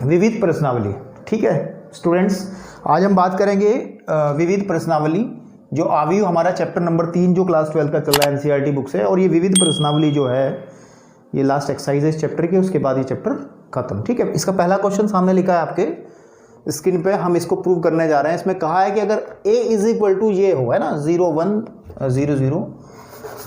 विविध प्रश्नावली। ठीक है स्टूडेंट्स, आज हम बात करेंगे विविध प्रश्नावली, जो आविव हमारा चैप्टर नंबर 3 जो क्लास 12 का चल रहा है एनसीईआरटी बुक से। और ये विविध प्रश्नावली जो है ये लास्ट एक्सरसाइज है इस चैप्टर की, उसके बाद ये चैप्टर खत्म। ठीक है, इसका पहला क्वेश्चन सामने लिखा है आपके स्क्रीन पे, हम इसको प्रूव करने जा रहे हैं। इसमें कहा है कि अगर a इज इक्वल टू ये हो, है ना, 0 1 0 0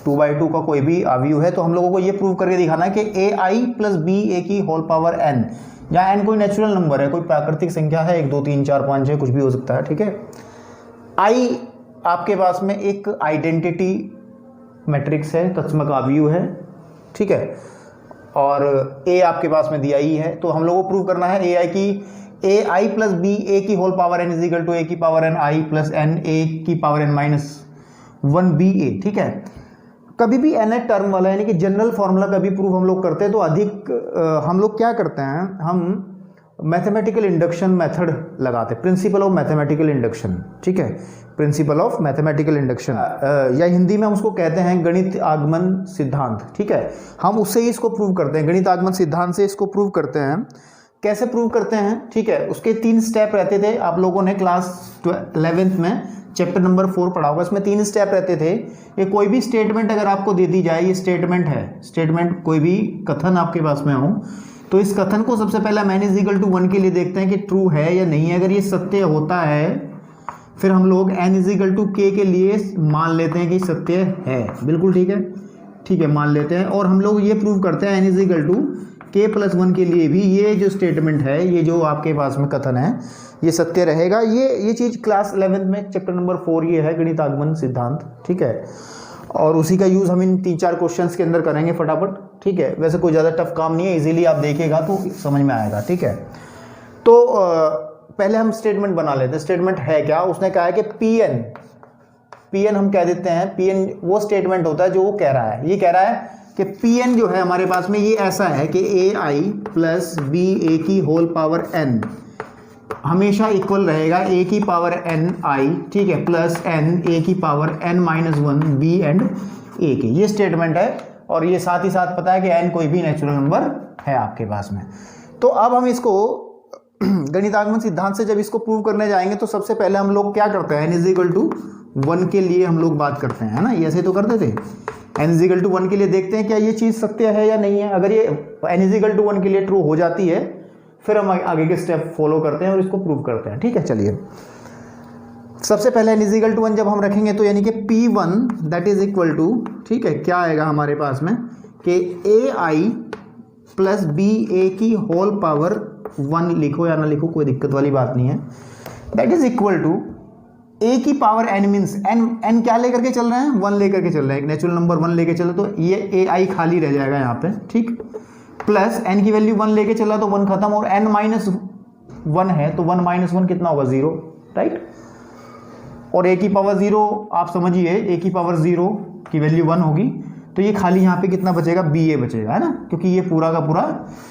2/2 का कोई भी आविव है, तो हम लोगों को ये प्रूव करके दिखाना है कि ai प्लस बी ए की होल पावर n, जहाँ n कोई नेचुरल नंबर है, कोई प्राकृतिक संख्या है, 1 2 3 4 5 6 कुछ भी हो सकता है। ठीक है, i आपके पास में एक आइडेंटिटी मैट्रिक्स है, तत्समक आविव है। ठीक है, और a आपके पास में दिया ही है, तो हम लोगों को प्रूव करना है ai की ai प्लस बी ए की whole power n is equal to a की power n i plus n a की power n minus 1 B A. ठीक है, कभी भी nth टर्म वाला यानी कि जनरल फॉर्मूला कभी प्रूव हम लोग करते हैं तो अधिक हम लोग क्या करते हैं, हम मैथमेटिकल इंडक्शन मेथड लगाते हैं, प्रिंसिपल ऑफ मैथमेटिकल इंडक्शन। ठीक है, प्रिंसिपल ऑफ मैथमेटिकल इंडक्शन, या हिंदी में हम उसको कहते हैं गणित आगमन सिद्धांत। ठीक है, हम उससे ही इसको प्रूव करते हैं, गणित आगमन सिद्धांत से इसको प्रूव करते हैं। कैसे प्रूव करते हैं? ठीक है, उसके 3 स्टेप रहते थे, आप लोगों ने क्लास 11th में चैप्टर नंबर 4 पढ़ा होगा, इसमें 3 स्टेप रहते थे। ये कोई भी स्टेटमेंट अगर आपको दे दी जाए, ये स्टेटमेंट है, स्टेटमेंट कोई भी कथन आपके पास में हो, तो इस कथन को सबसे पहले n इज इक्वल टू 1 के लिए देखते हैं कि ट्रू है या नहीं है। अगर ये सत्य होता है फिर हम लोग n is equal to k के लिए मान लेते हैं कि सत्य है। बिल्कुल ठीक है, ठीक है, मान लेते हैं। और हम लोग ये प्रूव करते हैं n is equal to k plus 1 के लिए भी ये जो स्टेटमेंट है, ये जो आपके पास में कथन है, ये सत्य रहेगा। ये चीज़ क्लास 11 में चैप्टर नंबर 4 ये है गणित आगमन सिद्धांत। ठीक है, और उसी का यूज़ हम इन 3-4 क्वेश्चंस के अंदर करेंगे फटाफट। ठीक है, वैसे कोई ज़्यादा टफ काम नहीं है, इजीली आप देखेगा तो समझ में आएगा। ठीक है, तो पहले हम स्टेटमेंट बना लेते हैं। स्टेटमेंट है क्या? उसने कहा है कि पीएन हम कह देते हैं, पीएन वो स्टेटमेंट होता है जो वो कह रहा है। ये कह रहा है कि पीएन जो है हमारे पास में ये ऐसा है कि ए आई प्लस बी ए की होल पावर n हमेशा इक्वल रहेगा a की पावर n i, ठीक है, प्लस n a की power n minus 1 b and a के। ये स्टेटमेंट है, और ये साथ ही साथ पता है कि n कोई भी नेचुरल नंबर है आपके पास में। तो अब हम इसको गणित आगमन सिद्धांत से जब इसको प्रूव करने जाएंगे तो सबसे पहले हम लोग क्या करते हैं, n इज इक्वल टू 1 के लिए हम लोग बात करते हैं, है ना, ये ऐसे तो करते थे। n इज इक्वल टू 1 के लिए देखते हैं क्या ये चीज़ सत्य है या नहीं है। अगर ये n इज इक्वल टू 1 के लिए ट्रू हो जाती है फिर हम आगे के स्टेप फॉलो करते हैं और इसको प्रूव करते हैं। ठीक है, चलिए सबसे पहले n इज इक्वल टू 1 जब हम रखेंगे तो यानी कि P1 that is equal to, ठीक है, क्या आएगा हमारे पास में कि AI प्लस बी ए की होल पावर 1 लिखो या ना लिखो कोई दिक्कत वाली बात नहीं है, that is equal to a की पावर n मीन्स n क्या लेकर के चल रहे हैं, 1 लेकर के चल रहे हैं, एक नेचुरल नंबर 1 लेकर चले तो ये AI खाली रह जाएगा यहाँ पे। ठीक, प्लस n की वैल्यू 1 लेके चला तो 1 खत्म, और n माइनस 1 है तो 1 माइनस 1 कितना होगा, 0, राइट। और a की पावर 0 आप समझिए, a की पावर 0 की वैल्यू 1 होगी, तो ये खाली यहाँ पे कितना बचेगा, ba बचेगा, है ना, क्योंकि ये पूरा का पूरा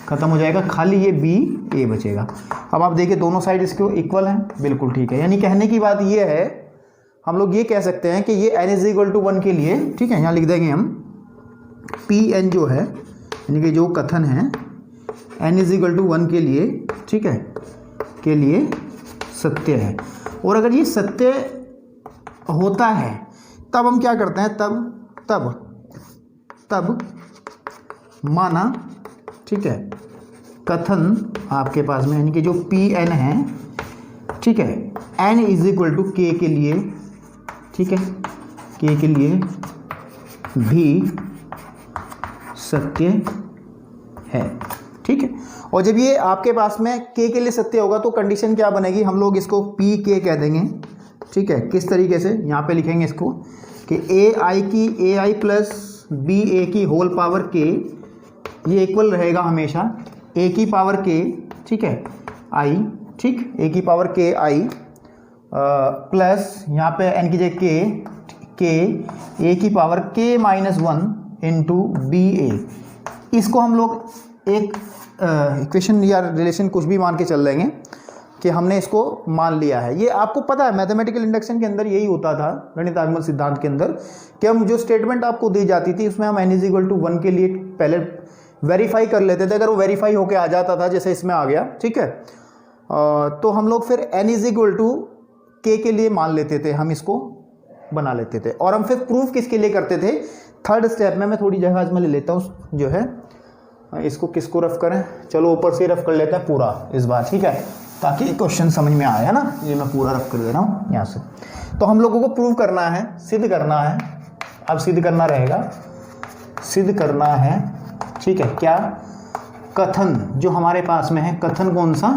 खत्म हो जाएगा, खाली ये ba बचेगा। अब आप देखिए दोनों साइड इसके इक्वल हैं, बिल्कुल ठीक है। यानी कहने की बात ये है, हम लोग ये कह सकते हैं कि ये n इज इक्वल टू 1 के लिए, ठीक है, यहाँ लिख देंगे हम Pn जो है यानी कि जो कथन है n इज इक्वल टू 1 के लिए, ठीक है, के लिए सत्य है। और अगर ये सत्य होता है तब हम क्या करते हैं, तब माना, ठीक है, कथन आपके पास में यानी कि जो Pn है, ठीक है, n is equal to k के लिए, ठीक है, k के लिए भी सत्य है। ठीक है, और जब ये आपके पास में k के लिए सत्य होगा तो कंडीशन क्या बनेगी, हम लोग इसको pk कह देंगे। ठीक है, किस तरीके से, यहाँ पे लिखेंगे इसको कि ai प्लस बी ए की होल पावर k, ये इक्वल रहेगा हमेशा a की पावर k, ठीक है, i, ठीक, a की पावर k i प्लस यहाँ पे n की जगह k a की power k minus 1 into B A. इसको हम लोग एक इक्वेशन या रिलेशन कुछ भी मान के चल लेंगे कि हमने इसको मान लिया है। ये आपको पता है मैथमेटिकल इंडक्शन के अंदर यही होता था, गणित आगमन सिद्धांत के अंदर, कि हम जो स्टेटमेंट आपको दी जाती थी उसमें हम n = 1 के लिए पहले वेरीफाई कर लेते थे। अगर वो वेरीफाई होके आ जाता था, जैसे इसमें आ गया, ठीक है, तो हम लोग फिर n इज इक्वल टू के के लिए मान लेते थे, हम इसको बना लेते थे। और हम फिर प्रूफ किसके लिए करते थे, थर्ड स्टेप में। मैं थोड़ी जगह आज मैं ले लेता हूँ जो है, इसको किसको रफ करें, चलो ऊपर से रफ कर लेते हैं पूरा इस बार, ठीक है, ताकि क्वेश्चन समझ में आए, है ना। ये मैं पूरा रफ कर दे रहा हूँ यहाँ से। तो हम लोगों को प्रूव करना है, सिद्ध करना है। अब सिद्ध करना रहेगा, सिद्ध करना है, ठीक है। क्या कथन जो हमारे पास में है, कथन कौन सा,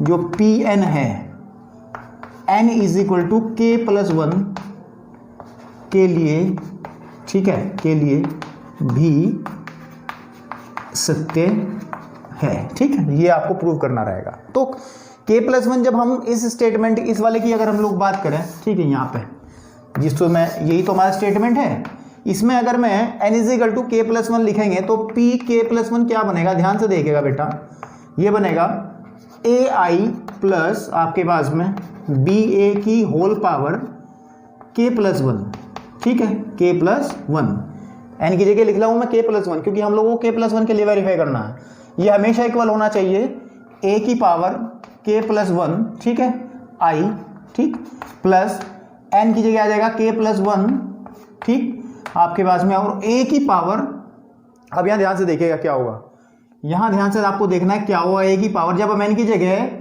जो Pn है, n is equal to k plus 1 के लिए, ठीक है, के लिए भी सत्य है, ठीक है। ये आपको प्रूव करना रहेगा। तो k प्लस 1 जब हम इस स्टेटमेंट, इस वाले की अगर हम लोग बात करें, ठीक है, यहाँ पे जिसको मैं, यही तो हमारा स्टेटमेंट है, इसमें अगर मैं n is equal to k plus 1 लिखेंगे तो p k प्लस 1 क्या बनेगा, ध्यान से देखिएगा बेटा, ये बनेगा ai प्लस आपके पास में ba की होल पावर k प्लस 1, ठीक है, k प्लस 1। n की जगह लिख रहा हूँ मैं k प्लस 1, क्योंकि हम लोगों को k प्लस 1 के लिए वेरीफाई करना है। ये हमेशा इक्वल होना चाहिए a की पावर k प्लस 1, ठीक है, i, ठीक, प्लस n की जगह आ जाएगा k प्लस 1, ठीक, आपके पास में, और a की पावर, अब यहाँ ध्यान से देखिएगा क्या होगा, यहाँ ध्यान से आपको देखना है क्या हुआ, a की पावर, जब हम n की जगह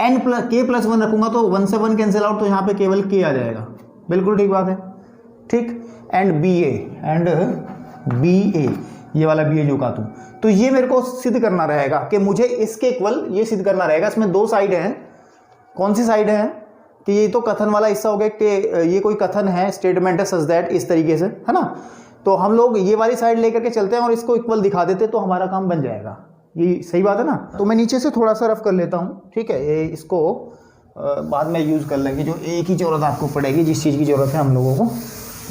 n प्लस k प्लस 1 रखूंगा तो 1 से 1 कैंसिल आउट, तो यहाँ पे केवल k आ जाएगा। बिल्कुल ठीक बात है, ठीक। एंड बी ए, ये वाला बी ए जो का तो ये मेरे को सिद्ध करना रहेगा कि मुझे इसके इक्वल ये सिद्ध करना रहेगा। इसमें दो साइड हैं, कौन सी साइड है, कि ये तो कथन वाला हिस्सा हो गया कि ये कोई कथन है, स्टेटमेंट है, सच दैट, इस तरीके से, है ना। तो हम लोग ये वाली साइड लेकर के चलते हैं और इसको इक्वल दिखा देते, तो हमारा काम बन जाएगा। ये सही बात है ना। तो मैं नीचे से थोड़ा सा रफ कर लेता हूँ, ठीक है, ये इसको बाद में यूज़ कर लेंगे। जो एक ही ज़रूरत आपको पड़ेगी, जिस चीज़ की ज़रूरत है हम लोगों को,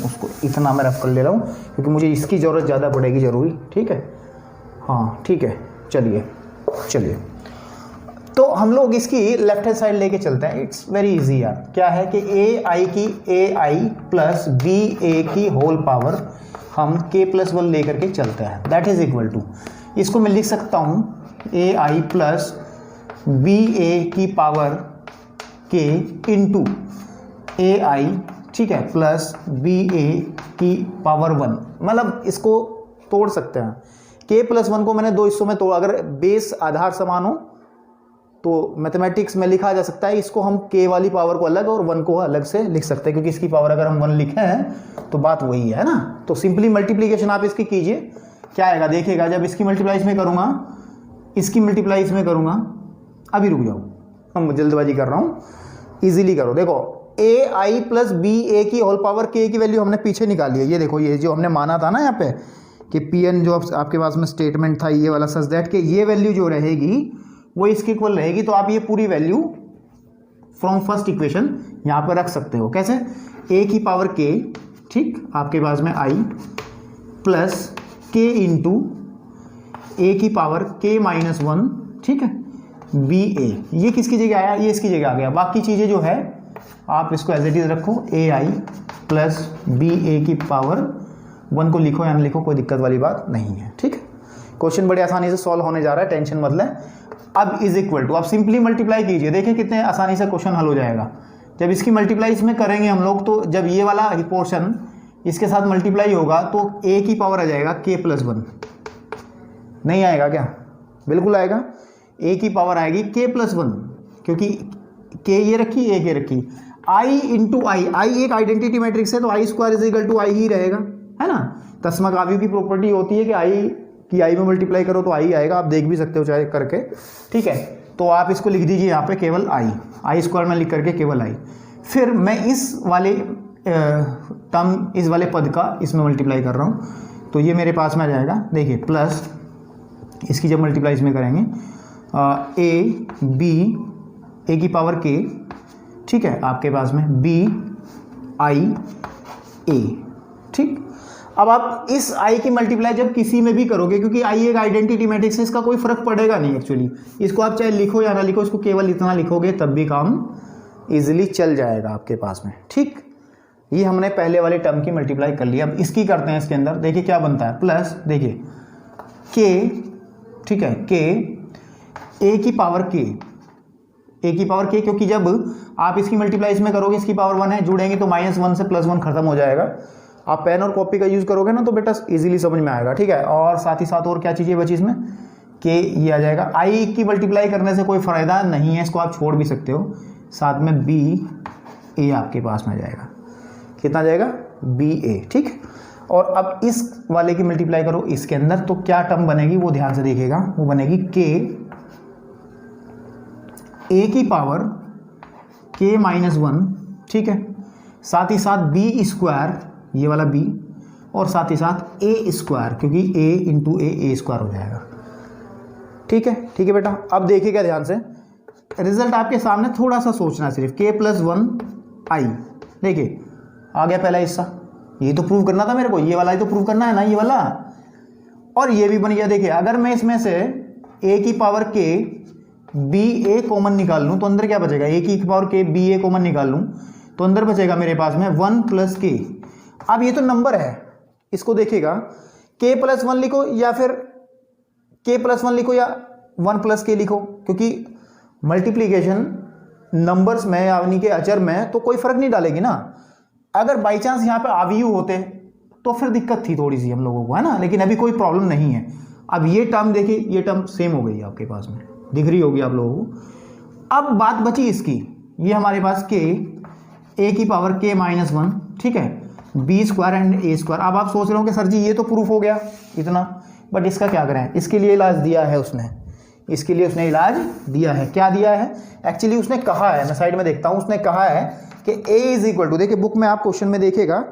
उसको इतना मैं रफ कर ले रहा हूँ, क्योंकि मुझे इसकी ज़रूरत ज़्यादा पड़ेगी ज़रूरी, ठीक है। हाँ ठीक है, चलिए तो हम लोग इसकी लेफ्ट हैंड साइड लेके चलते हैं। इट्स वेरी इजी यार। क्या है कि ए आई प्लस बी ए की होल पावर हम k प्लस 1 लेकर के चलते हैं, दैट इज इक्वल टू, इसको मैं लिख सकता हूँ ए आई प्लस बी ए की पावर k इंटू ए आई, ठीक है, प्लस बी ए की पावर 1। मतलब इसको तोड़ सकते हैं, k प्लस 1 को मैंने दो हिस्सों में तोड़ा। अगर बेस आधार समान हो तो मैथमेटिक्स में लिखा जा सकता है, इसको हम k वाली पावर को अलग और 1 को अलग से लिख सकते हैं, क्योंकि इसकी पावर अगर हम 1 लिखे हैं तो बात वही है ना। तो सिंपली मल्टीप्लीकेशन आप इसकी कीजिए, क्या आएगा देखिएगा। जब इसकी मल्टीप्लाई इसमें करूँगा, इसकी मल्टीप्लाई इसमें करूँगा, अभी रुक जाओ, हम जल्दबाजी कर रहा हूँ, ईजिली करो। देखो ए आई प्लस बी ए की होल पावर k की वैल्यू हमने पीछे निकाली है। ये देखो, ये जो हमने माना था ना यहाँ पे कि Pn जो आपके पास में स्टेटमेंट था ये वाला, सच दैट कि ये वैल्यू जो रहेगी वो इसके इक्वल रहेगी। तो आप ये पूरी वैल्यू फ्रॉम फर्स्ट इक्वेशन यहाँ पर रख सकते हो। कैसे, a की पावर k, ठीक, आपके पास में i प्लस k इंटू ए की पावर k माइनस 1, ठीक है, बी ए, ये किसकी जगह आया, ये इसकी जगह आ गया। बाकी चीज़ें जो है आप इसको एज इट इज रखो, ए आई प्लस बी ए की पावर 1 को लिखो या ना लिखो, कोई दिक्कत वाली बात नहीं है, ठीक है। क्वेश्चन बड़े आसानी से सॉल्व होने जा रहा है, टेंशन मत लें। अब इज इक्वल टू, आप सिंपली मल्टीप्लाई कीजिए, देखिए कितने आसानी से क्वेश्चन हल हो जाएगा। जब इसकी मल्टीप्लाई इसमें करेंगे हम लोग, तो जब ये वाला पोर्शन इसके साथ मल्टीप्लाई होगा तो a की पावर आ जाएगा k प्लस 1, नहीं आएगा क्या, बिल्कुल आएगा। a की पावर आएगी k प्लस 1, क्योंकि k ये रखी, a ये रखी, i इंटू आई, आई एक आइडेंटिटी मैट्रिक्स है, तो आई स्क्वायर इज इक्वल टू आई ही रहेगा, है ना। तस्मकाव्यू की प्रॉपर्टी होती है कि आई की आई में मल्टीप्लाई करो तो आई आएगा, आप देख भी सकते हो चाहे करके, ठीक है। तो आप इसको लिख दीजिए यहाँ पे केवल आई स्क्वायर में लिख करके केवल आई। फिर मैं इस वाले टर्म, इस वाले पद का इसमें मल्टीप्लाई कर रहा हूँ, तो ये मेरे पास में आ जाएगा, देखिए, प्लस इसकी जब मल्टीप्लाई इसमें करेंगे ए की पावर k, ठीक है, आपके पास में बी आई ए, ठीक। अब आप इस i की मल्टीप्लाई जब किसी में भी करोगे, क्योंकि i एक आइडेंटिटी मैट्रिक्स है, इसका कोई फर्क पड़ेगा नहीं एक्चुअली, इसको आप चाहे लिखो या ना लिखो, इसको केवल इतना लिखोगे तब भी काम इजीली चल जाएगा आपके पास में, ठीक। ये हमने पहले वाले टर्म की मल्टीप्लाई कर लिया। अब इसकी करते हैं, इसके अंदर देखिए क्या बनता है, प्लस देखिए k ठीक है, के ए की पावर के, क्योंकि जब आप इसकी मल्टीप्लाई इसमें करोगे, इसकी पावर 1 है, जुड़ेंगे तो -1 से +1 खत्म हो जाएगा। आप पेन और कॉपी का यूज़ करोगे ना तो बेटा इजीली समझ में आएगा, ठीक है। और साथ ही साथ और क्या चीज़ें बची इसमें, के ये आ जाएगा। आई की मल्टीप्लाई करने से कोई फ़ायदा नहीं है, इसको आप छोड़ भी सकते हो। साथ में बी ए आपके पास में आ जाएगा, कितना जाएगा, बी ए, ठीक। और अब इस वाले की मल्टीप्लाई करो इसके अंदर, तो क्या टर्म बनेगी वो ध्यान से देखिएगा, वो बनेगी के ए की पावर के -1, ठीक है। साथ ही साथ बी स्क्वायर, ये वाला बी, और साथ ही साथ ए स्क्वायर, क्योंकि ए इंटू ए स्क्वायर हो जाएगा, ठीक है बेटा। अब देखिएगा ध्यान से, रिजल्ट आपके सामने, थोड़ा सा सोचना सिर्फ, के +1 आई, देखिए आ गया पहला हिस्सा, ये तो प्रूव करना था मेरे को, ये वाला ही तो प्रूव करना है ना, ये वाला, और ये भी बन गया। देखिए अगर मैं इसमें से ए की पावर के बी ए कॉमन निकाल लूँ तो अंदर क्या बचेगा, ए की पावर के बी ए कॉमन निकाल लूँ तो अंदर बचेगा मेरे पास में 1 + के। अब ये तो नंबर है, इसको देखिएगा, के +1 लिखो या फिर के +1 लिखो या 1 + के लिखो, क्योंकि मल्टीप्लीकेशन नंबर्स में यानी कि अचर में तो कोई फर्क नहीं डालेगी ना। अगर बाई चांस यहाँ पे अवयव होते तो फिर दिक्कत थी थोड़ी सी हम लोगों को, है ना, लेकिन अभी कोई प्रॉब्लम नहीं है। अब ये टर्म देखिए, ये टर्म सेम हो गई आपके पास में, दिख रही होगी आप लोगों को। अब बात बची इसकी, ये हमारे पास के ए की पावर के -1, ठीक है, B square and A square. अब आप सोच रहे हो कि सर जी ये तो प्रूफ हो गया इतना, बट इसका क्या करें, इसके लिए इलाज दिया है उसने, इसके लिए उसने इलाज दिया है। क्या दिया है, एक्चुअली उसने कहा है, मैं साइड में देखता हूँ, उसने कहा है कि a इज इक्वल टू, देखिए बुक में आप क्वेश्चन में देखिएगा,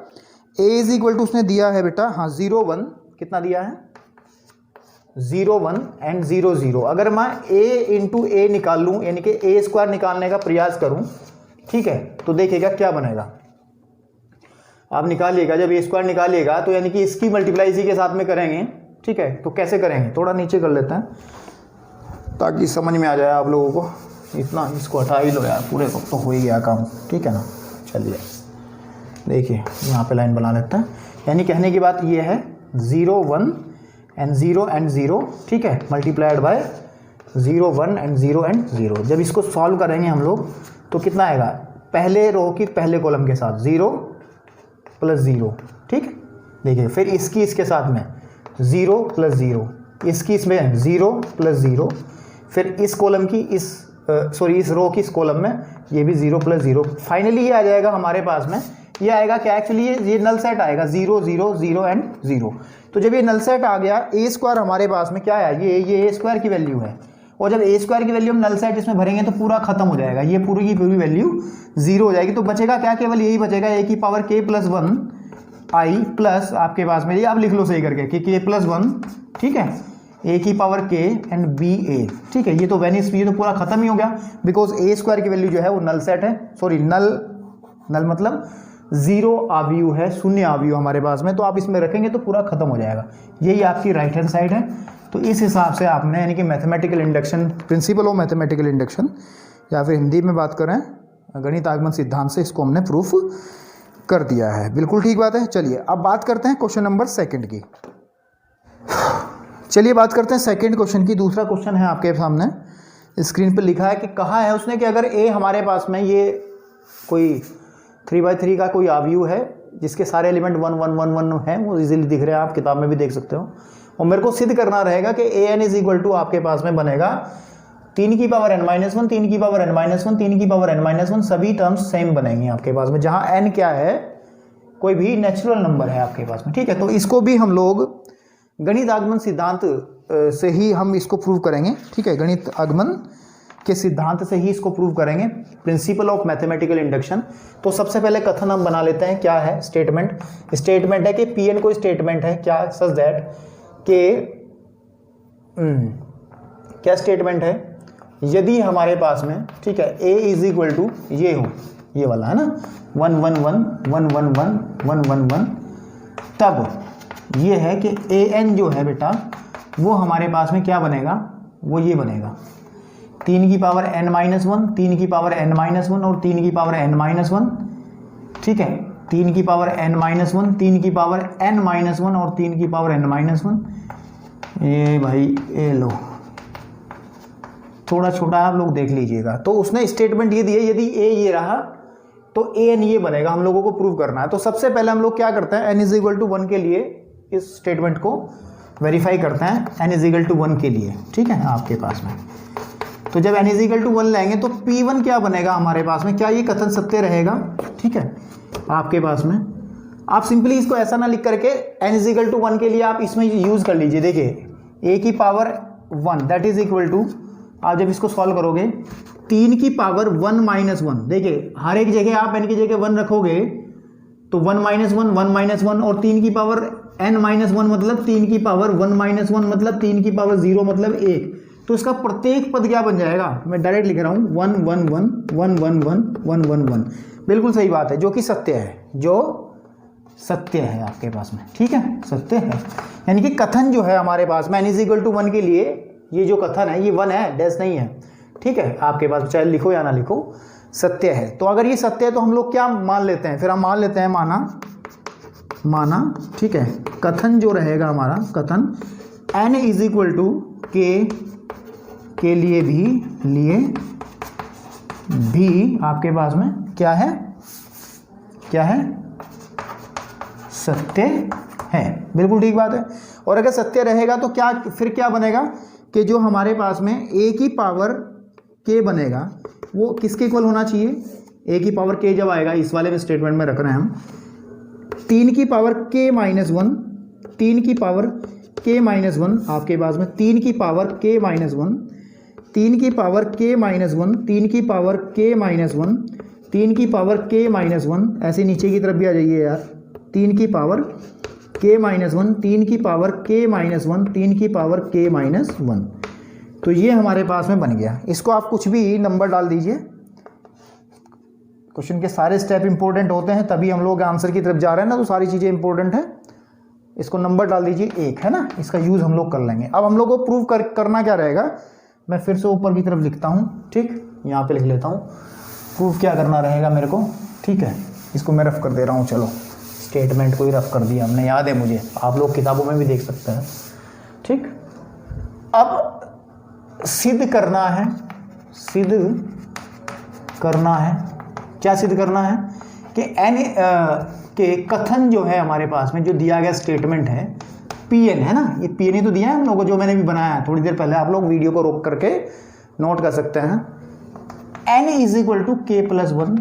a इज इक्वल टू उसने दिया है बेटा, हाँ 0 1, कितना दिया है, 0 1 एंड 0 0। अगर मैं a इंटू ए निकाल लूँ, यानी कि ए स्क्वायर निकालने का प्रयास करूँ, ठीक है, तो देखिएगा क्या बनेगा, आप निकालिएगा। जब ए स्क्वायर निकालिएगा तो यानी कि इसकी मल्टीप्लाई इसी के साथ में करेंगे, ठीक है। तो कैसे करेंगे, थोड़ा नीचे कर लेते हैं ताकि समझ में आ जाए आप लोगों को। इतना इसको हटा ही लो यार, पूरे को तो हो ही गया काम, ठीक है ना। चलिए देखिए यहाँ पे लाइन बना लेते हैं, यानी कहने की बात ये है 0 1 एंड 0 एंड 0, ठीक है, मल्टीप्लाइड बाय 0 1 एंड 0 एंड 0। जब इसको सॉल्व करेंगे हम लोग तो कितना आएगा, पहले रो की पहले कॉलम के साथ 0 + 0, ठीक। देखिए फिर इसकी इसके साथ में 0 + 0, इसकी इसमें 0 + 0, फिर इस कॉलम की इस इस रो की इस कॉलम में ये भी 0 + 0। फाइनली ये आ जाएगा हमारे पास में, ये आएगा क्या, एक्चुअली ये नल सेट आएगा 0 0 0 एंड 0। तो जब ये नल सेट आ गया, ए स्क्वायर हमारे पास में क्या है, ये ए स्क्वायर की वैल्यू है, और जब ए स्क्वायर की वैल्यू हम नल सेट इसमें भरेंगे तो पूरा खत्म हो जाएगा, ये पूरी की पूरी वैल्यू 0 हो जाएगी। तो बचेगा क्या, केवल यही बचेगा, ए की पावर के +1 आई प्लस आपके पास में, ये आप लिख लो सही करके कि के +1, ठीक है, ए की पावर के एंड बी ए, ठीक है। ये तो वेनिस, ये तो पूरा खत्म ही हो गया, बिकॉज ए स्क्वायर की वैल्यू जो है वो नल सेट है, सॉरी नल मतलब 0 अवयव है, 0 अवयव हमारे पास में, तो आप इसमें रखेंगे तो पूरा खत्म हो जाएगा। यही आपकी राइट हैंड साइड है। तो इस हिसाब से आपने यानी कि mathematical induction, principle of mathematical induction, या फिर हिंदी में बात करें गणित आगमन सिद्धांत से, इसको हमने प्रूफ कर दिया है। बिल्कुल ठीक बात है। चलिए अब बात करते हैं क्वेश्चन नंबर 2 की। चलिए बात करते हैं सेकंड क्वेश्चन की। दूसरा क्वेश्चन है आपके सामने, स्क्रीन पर लिखा है कि कहा है उसने कि अगर ए हमारे पास में ये कोई 3/3 का कोई अवयव है जिसके सारे एलिमेंट 1 1 1 1 हैं, वो इजीली दिख रहे हैं, आप किताब में भी देख सकते हो, और मेरे को सिद्ध करना रहेगा कि an इज इक्वल टू आपके पास में बनेगा 3 की पावर n -1, 3 की पावर n -1, 3 की पावर n -1, सभी टर्म्स सेम बनेंगी आपके पास में, जहाँ n क्या है, कोई भी नेचुरल नंबर है आपके पास में, ठीक है। तो इसको भी हम लोग गणित आगमन सिद्धांत से ही हम इसको प्रूव करेंगे, ठीक है, गणित आगमन के सिद्धांत से ही इसको प्रूव करेंगे, प्रिंसिपल ऑफ मैथमेटिकल इंडक्शन। तो सबसे पहले कथन हम बना लेते हैं, क्या है स्टेटमेंट है कि Pn कोई स्टेटमेंट है, क्या, सच दैट के क्या स्टेटमेंट है, यदि हमारे पास में, ठीक है, a इज इक्वल टू ये हो, ये वाला है ना 1 1 1 1 1 1 1 1 1, तब ये है कि an जो है बेटा वो हमारे पास में क्या बनेगा, वो ये बनेगा 3 की पावर n -1, 3 की पावर n -1 और 3 की पावर n -1, ठीक है, 3 की पावर n -1, 3 की पावर n -1 और 3 की पावर n -1, ये भाई ये लो, थोड़ा छोटा आप लोग देख लीजिएगा। तो उसने स्टेटमेंट ये दी है, यदि ए ये रहा तो ए एन ये बनेगा, हम लोगों को प्रूव करना है। तो सबसे पहले हम लोग क्या करते हैं, एन इज इक्वल टू 1 के लिए इस स्टेटमेंट को वेरीफाई करते हैं, एन इज इक्वल टू 1 के लिए, ठीक है आपके पास में। तो जब एन इज इक्वल टू 1 लाएंगे तो P1 क्या बनेगा हमारे पास में, क्या ये कथन सत्य रहेगा, ठीक है आपके पास में। आप सिंपली इसको ऐसा ना लिख करके एन इज इक्वल टू 1 के लिए आप इसमें यूज़ कर लीजिए। देखिए a की power 1 that is equal to, आप जब इसको सॉल्व करोगे 3 की पावर 1 माइनस 1, देखिए हर एक जगह आप n की जगह 1 रखोगे तो 1 माइनस 1 1 माइनस 1, और 3 की पावर n माइनस 1 मतलब 3 की पावर 1 माइनस 1 मतलब 3 की पावर 0 मतलब 1। तो इसका प्रत्येक पद क्या बन जाएगा, मैं डायरेक्ट लिख रहा हूँ 1 1 1 1 1 1 1 1 1। बिल्कुल सही बात है, जो कि सत्य है, जो सत्य है आपके पास में, ठीक है सत्य है। यानी कि कथन जो है हमारे पास में एन इज इक्वल टू 1 के लिए, ये जो कथन है ये 1 है, डैश नहीं है, ठीक है आपके पास, चाहे लिखो या ना लिखो सत्य है। तो अगर ये सत्य है तो हम लोग क्या मान लेते हैं, फिर हम मान लेते हैं माना, ठीक है। कथन जो रहेगा हमारा, कथन एन इज इक्वल टू के लिए भी आपके पास में क्या है सत्य है। बिल्कुल ठीक बात है। और अगर सत्य रहेगा तो क्या फिर क्या बनेगा कि जो हमारे पास में a की पावर k बनेगा वो किसके इक्वल होना चाहिए, a की पावर k जब आएगा, इस वाले में स्टेटमेंट में रख रहे हैं हम, 3 की पावर k माइनस 1, 3 की पावर k माइनस 1 आपके पास में, 3 की पावर k माइनस 1, 3 की पावर k माइनस 1, 3 की पावर k माइनस 1, 3 की पावर k माइनस 1, ऐसे नीचे की तरफ भी आ जाइए यार, 3 की पावर k माइनस 1, 3 की पावर k माइनस 1, 3 की पावर k माइनस 1। तो ये हमारे पास में बन गया। इसको आप कुछ भी नंबर डाल दीजिए, क्वेश्चन के सारे स्टेप इंपॉर्टेंट होते हैं, तभी हम लोग आंसर की तरफ जा रहे हैं ना, तो सारी चीज़ें इंपॉर्टेंट है। इसको नंबर डाल दीजिए 1, है ना, इसका यूज़ हम लोग कर लेंगे। अब हम लोग को प्रूव करना क्या रहेगा, मैं फिर से ऊपर की तरफ लिखता हूँ, ठीक, यहाँ पे लिख लेता हूँ, प्रूव क्या करना रहेगा मेरे को, ठीक है। इसको मैं रफ कर दे रहा हूँ, चलो स्टेटमेंट को ही रफ कर दिया हमने, याद है मुझे, आप लोग किताबों में भी देख सकते हैं, ठीक। अब सिद्ध करना है, क्या सिद्ध करना है कि एन के कथन जो है हमारे पास में जो दिया गया स्टेटमेंट है Pn, है ना, ये Pn ही तो दिया है हम लोग को, जो मैंने भी बनाया है थोड़ी देर पहले, आप लोग वीडियो को रोक करके नोट कर सकते हैं। n is equal to k plus 1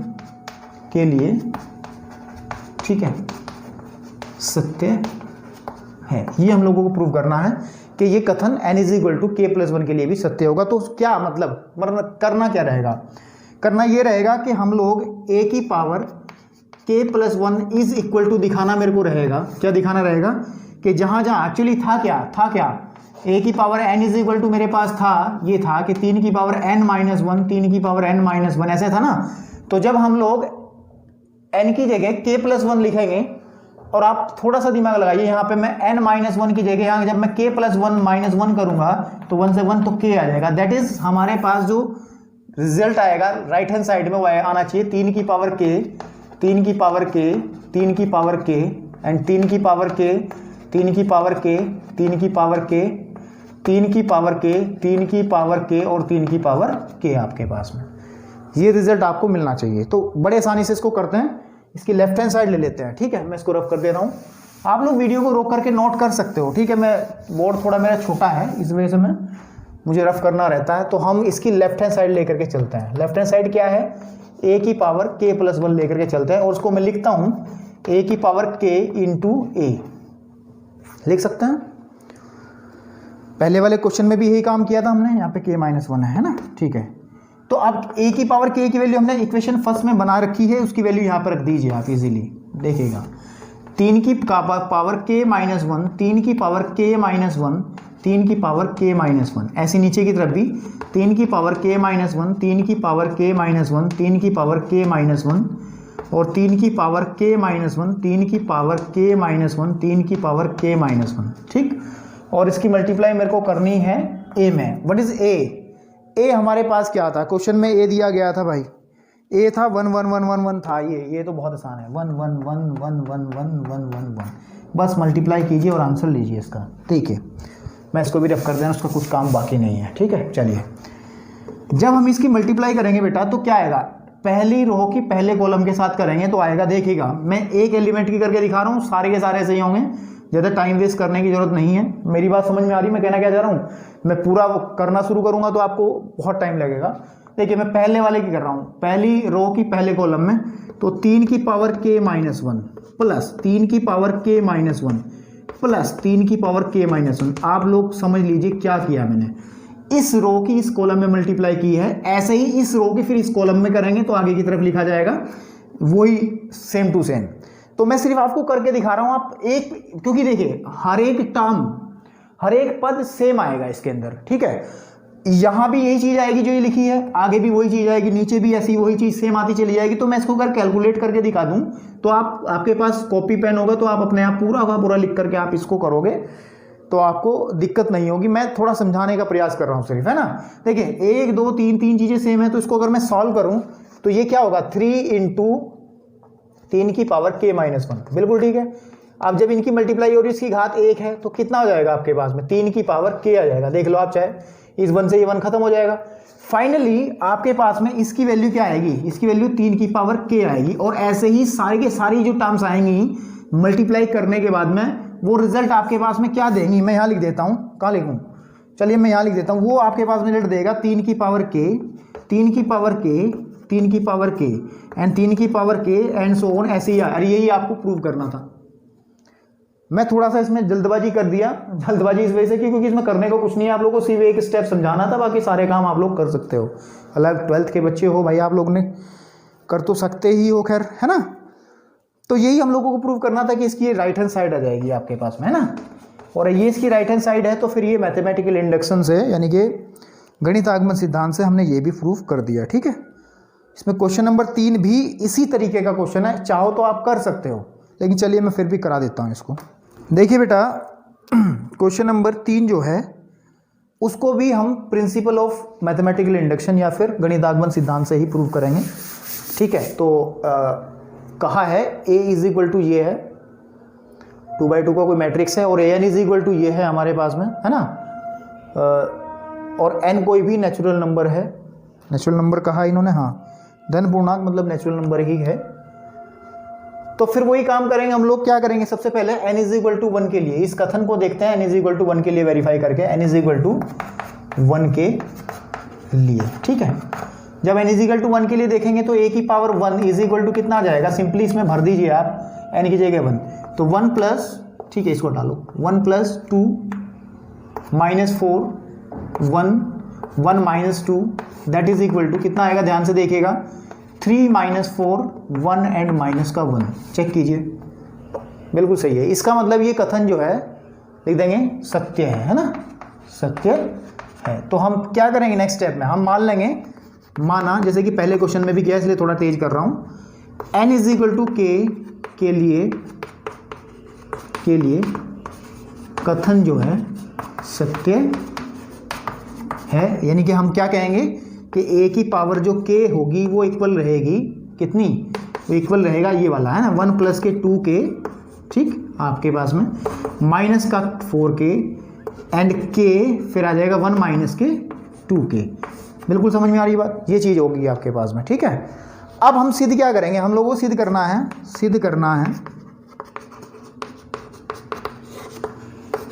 के लिए, ठीक है, सत्य है। ये हम लोगों को प्रूव करना है कि ये कथन n is equal to k plus 1 के लिए भी सत्य होगा। तो क्या मतलब करना क्या रहेगा, करना ये रहेगा कि हम लोग a की power k plus 1 is equal to दिखाना मेरे को रहेगा, क्या दिखाना रहेगा कि जहाँ एक्चुअली था क्या a की power n is equal to मेरे पास था, ये था कि 3 की पावर n माइनस 1, 3 की पावर n माइनस 1, ऐसे था ना। तो जब हम लोग n की जगह k प्लस 1 लिखेंगे, और आप थोड़ा सा दिमाग लगाइए, यहाँ पे मैं n माइनस 1 की जगह, यहाँ जब मैं k प्लस 1 माइनस 1 करूँगा तो 1 से 1 तो k आ जाएगा। दैट इज हमारे पास जो रिजल्ट आएगा राइट हैंड साइड में वो आना चाहिए 3 की पावर k, 3 की पावर k, 3 की पावर k एंड 3 की पावर k, 3 की पावर k, 3 की पावर k, 3 की पावर k, 3 की पावर k और 3 की पावर k आपके पास में ये रिजल्ट आपको मिलना चाहिए। तो बड़े आसानी से इसको करते हैं, इसकी लेफ्ट हैंड साइड ले लेते हैं, ठीक है। मैं इसको रफ कर दे रहा हूँ, आप लोग वीडियो को रोक करके नोट कर सकते हो, ठीक है। मैं बोर्ड थोड़ा मेरा छोटा है, इस वजह से मुझे रफ करना रहता है। तो हम इसकी लेफ्ट हैंड साइड लेकर के चलते हैं। लेफ्ट हैंड साइड क्या है, a की पावर k प्लस 1 लेकर के चलते हैं, और उसको मैं लिखता हूँ a की पावर k इंटू a, लिख सकते हैं। पहले वाले क्वेश्चन में भी यही काम किया था हमने, यहाँ पे k माइनस 1 है ना, ठीक है। तो अब a की पावर k की वैल्यू हमने इक्वेशन फर्स्ट में बना रखी है, उसकी वैल्यू यहाँ पर रख दीजिए आप इजीली, देखिएगा 3 की पावर k माइनस 1, 3 की पावर k माइनस 1, 3 की पावर k माइनस 1, ऐसे नीचे की तरफ भी 3 की पावर k माइनस 1, 3 की पावर k माइनस 1, 3 की पावर k माइनस 1 और 3 की पावर k माइनस 1, 3 की पावर k माइनस 1, 3 की पावर k माइनस 1, ठीक। और इसकी मल्टीप्लाई मेरे को करनी है a में। व्हाट इज a हमारे पास क्या था, क्वेश्चन में a दिया गया था भाई, a था 1 1 1 1 1 था, ये तो बहुत आसान है, 1 1 1 1 1 1 1 1 1, बस मल्टीप्लाई कीजिए और आंसर लीजिए इसका। देखिए मैं इसको भी रफ कर देना, उसका कुछ काम बाकी नहीं है, ठीक है। चलिए, जब हम इसकी मल्टीप्लाई करेंगे बेटा तो क्या आएगा, पहली रो की पहले कॉलम के साथ करेंगे तो आएगा, देखिएगा मैं एक एलिमेंट की करके दिखा रहा हूँ, सारे के सारे ऐसे ही होंगे, ज़्यादा टाइम वेस्ट करने की जरूरत नहीं है। मेरी बात समझ में आ रही है मैं कहना क्या चाह रहा हूँ? मैं पूरा करना शुरू करूँगा तो आपको बहुत टाइम लगेगा। देखिए मैं पहले वाले की कर रहा हूँ, पहली रो की पहले कॉलम में, तो 3 की पावर k माइनस 1 प्लस 3 की पावर k माइनस 1 प्लस 3 की पावर k माइनस 1। आप लोग समझ लीजिए क्या किया मैंने, इस रो की इस कॉलम में मल्टीप्लाई की है, ऐसे ही इस रो की फिर इस कॉलम में करेंगे तो आगे की तरफ लिखा जाएगा वही सेम टू सेम। तो मैं सिर्फ आपको करके दिखा रहा हूं, आप एक, क्योंकि देखिए हर एक टर्म, हर एक पद सेम आएगा इसके अंदर, ठीक है। यहां भी यही चीज आएगी जो ये लिखी है, आगे भी वही चीज आएगी, नीचे भी ऐसी वही चीज सेम आती चली जाएगी। तो मैं इसको अगर कैलकुलेट करके दिखा दूं तो आपके पास कॉपी पेन होगा तो आप अपने आप पूरा का पूरा लिख करके आप इसको करोगे तो आपको दिक्कत नहीं होगी। मैं थोड़ा समझाने का प्रयास कर रहा हूं सिर्फ, है ना। देखिए 1 2 3 3 चीजें सेम है, तो इसको अगर मैं सॉल्व करूं तो ये क्या होगा, 3 इंटू 3 की पावर k माइनस 1, बिल्कुल ठीक है। अब जब इनकी मल्टीप्लाई और इसकी घात 1 है तो कितना हो जाएगा आपके पास में, 3 की पावर k आ जाएगा। देख लो आप, चाहे इस 1 से ये 1 खत्म हो जाएगा। फाइनली आपके पास में इसकी वैल्यू क्या आएगी, इसकी वैल्यू 3 की पावर k आएगी। और ऐसे ही सारी के सारी जो टर्म्स आएंगी मल्टीप्लाई करने के बाद में, वो रिजल्ट आपके पास में क्या देंगी, मैं यहाँ लिख देता हूँ, कहाँ लिखूँ, चलिए मैं यहाँ लिख देता हूँ। वो आपके पास में रिजल्ट देगा 3 की पावर k, 3 की पावर k, 3 की पावर k एंड 3 की power k and so on, ऐसे ही। अरे यही आपको प्रूव करना था। मैं थोड़ा सा इसमें जल्दबाजी कर दिया, जल्दबाजी इस वजह से क्योंकि इसमें करने को कुछ नहीं है, आप लोगों को सिर्फ एक स्टेप समझाना था, बाकी सारे काम आप लोग कर सकते हो। अलग 12th के बच्चे हो भाई, आप लोग ने कर तो सकते ही हो, खैर, है ना। तो यही हम लोगों को प्रूव करना था कि इसकी ये राइट हैंड साइड आ जाएगी आपके पास में, है ना। और ये इसकी राइट हैंड साइड है तो फिर ये मैथमेटिकल इंडक्शन से, यानी कि गणित आगमन सिद्धांत से हमने ये भी प्रूव कर दिया, ठीक है। इसमें क्वेश्चन नंबर 3 भी इसी तरीके का क्वेश्चन है, चाहो तो आप कर सकते हो, लेकिन चलिए मैं फिर भी करा देता हूँ इसको। देखिए बेटा क्वेश्चन नंबर 3 जो है उसको भी हम प्रिंसिपल ऑफ मैथमेटिकल इंडक्शन या फिर गणित आगमन सिद्धांत से ही प्रूव करेंगे, ठीक है। तो कहा है a इज इक्वल टू ये है, 2/2 का कोई मैट्रिक्स है, और an इज इक्वल टू ये है हमारे पास में, है ना। और n कोई भी नेचुरल नंबर है, नेचुरल नंबर कहा इन्होंने, हाँ, धन पूर्णांक मतलब नेचुरल नंबर ही है। तो फिर वही काम करेंगे हम लोग, क्या करेंगे, सबसे पहले n इज इक्वल टू 1 के लिए इस कथन को देखते हैं, n इज इक्वल टू 1 के लिए वेरीफाई करके, n इज इक्वल टू 1 के लिए, ठीक है। जब n इज इक्वल टू 1 के लिए देखेंगे तो a की पावर 1 इज इक्वल टू कितना आ जाएगा, सिंपली इसमें भर दीजिए आप n की जगह 1, तो 1 प्लस, ठीक है इसको डालो, 1 plus 2 minus 4 1 minus 2 that is equal to कितना आएगा, ध्यान से देखिएगा, 3 माइनस 4 1 एंड माइनस का 1, चेक कीजिए, बिल्कुल सही है। इसका मतलब ये कथन जो है लिख देंगे सत्य है ना, सत्य है। तो हम क्या करेंगे नेक्स्ट स्टेप में, हम मान लेंगे, माना जैसे कि पहले क्वेश्चन में भी किया, इसलिए थोड़ा तेज कर रहा हूं, n इज इक्वल टू के लिए कथन जो है सत्य है। यानी कि हम क्या कहेंगे कि a की पावर जो k होगी वो इक्वल रहेगी कितनी, वो इक्वल रहेगा ये वाला, है ना, 1 प्लस के 2k, ठीक, आपके पास में माइनस का 4k एंड k फिर आ जाएगा 1 माइनस के 2k। बिल्कुल समझ में आ रही बात, ये चीज़ होगी आपके पास में, ठीक है। अब हम सिद्ध क्या करेंगे, हम लोगों को सिद्ध करना है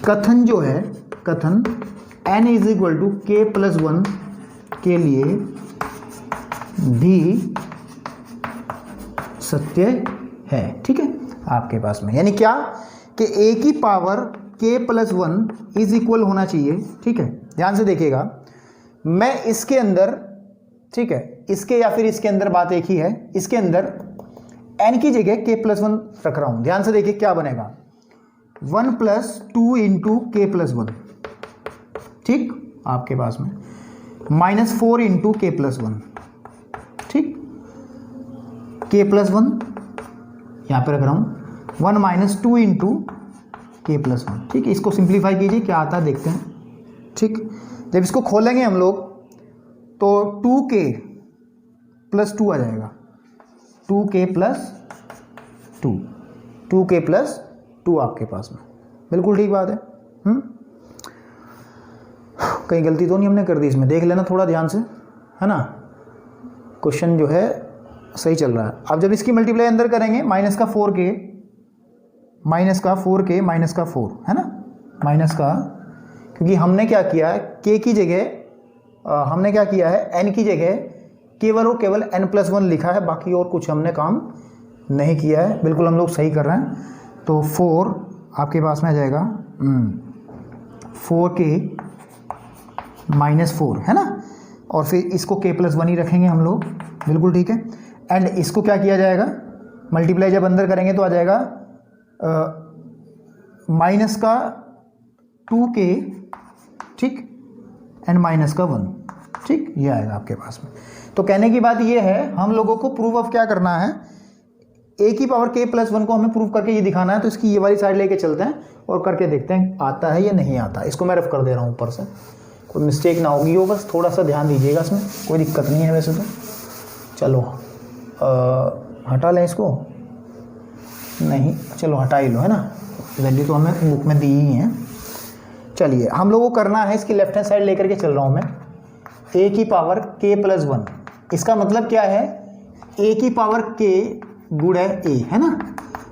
कथन जो है, कथन n is equal to k plus 1 के लिए भी सत्य है, ठीक है आपके पास में। यानी क्या कि a की power k plus 1 is equal होना चाहिए, ठीक है। ध्यान से देखिएगा, मैं इसके अंदर, ठीक है, इसके या फिर इसके अंदर बात एक ही है, इसके अंदर n की जगह k प्लस 1 रख रहा हूं। ध्यान से देखिए क्या बनेगा, 1 प्लस 2 इंटू के प्लस 1, ठीक, आपके पास में माइनस 4 इंटू के प्लस 1, ठीक, के प्लस 1 यहाँ पे रख रहा हूँ, 1 माइनस 2 इंटू के प्लस 1, ठीक है। इसको सिंप्लीफाई कीजिए क्या आता है देखते हैं, ठीक। जब इसको खोलेंगे हम लोग तो 2k प्लस 2 आ जाएगा, 2k प्लस 2 आपके पास में, बिल्कुल ठीक बात है। कहीं गलती तो नहीं हमने कर दी इसमें, देख लेना थोड़ा ध्यान से, है ना। क्वेश्चन जो है सही चल रहा है। अब जब इसकी मल्टीप्लाई अंदर करेंगे माइनस का 4k माइनस का 4, है ना, माइनस का, क्योंकि हमने क्या किया है, k की जगह हमने क्या किया है, n की जगह केवल और केवल n+1 लिखा है, बाकी और कुछ हमने काम नहीं किया है। बिल्कुल हम लोग सही कर रहे हैं। तो 4 आपके पास में आ जाएगा 4k माइनस 4, है ना, और फिर इसको k+1 ही रखेंगे हम लोग, बिल्कुल ठीक है। एंड इसको क्या किया जाएगा, मल्टीप्लाई जब अंदर करेंगे तो आ जाएगा माइनस का 2k, ठीक, एंड माइनस का 1, ठीक, ये आएगा आपके पास में। तो कहने की बात ये है, हम लोगों को प्रूफ ऑफ क्या करना है, a की पावर k+1 को हमें प्रूफ करके ये दिखाना है। तो इसकी ये वाली साइड लेके चलते हैं और करके देखते हैं आता है या नहीं आता। इसको मैं रफ कर दे रहा हूँ ऊपर से, कोई मिस्टेक ना होगी हो, बस थोड़ा सा ध्यान दीजिएगा, इसमें कोई दिक्कत नहीं है वैसे तो। चलो हटा लें इसको, नहीं चलो हटा ही लो, है ना, वैल्यू तो हमें बुक में दी ही है। चलिए हम लोगों को करना है, इसकी लेफ्ट हैंड साइड लेकर के चल रहा हूँ मैं, a की पावर k+1, इसका मतलब क्या है, a की पावर k गुणे a, है ना,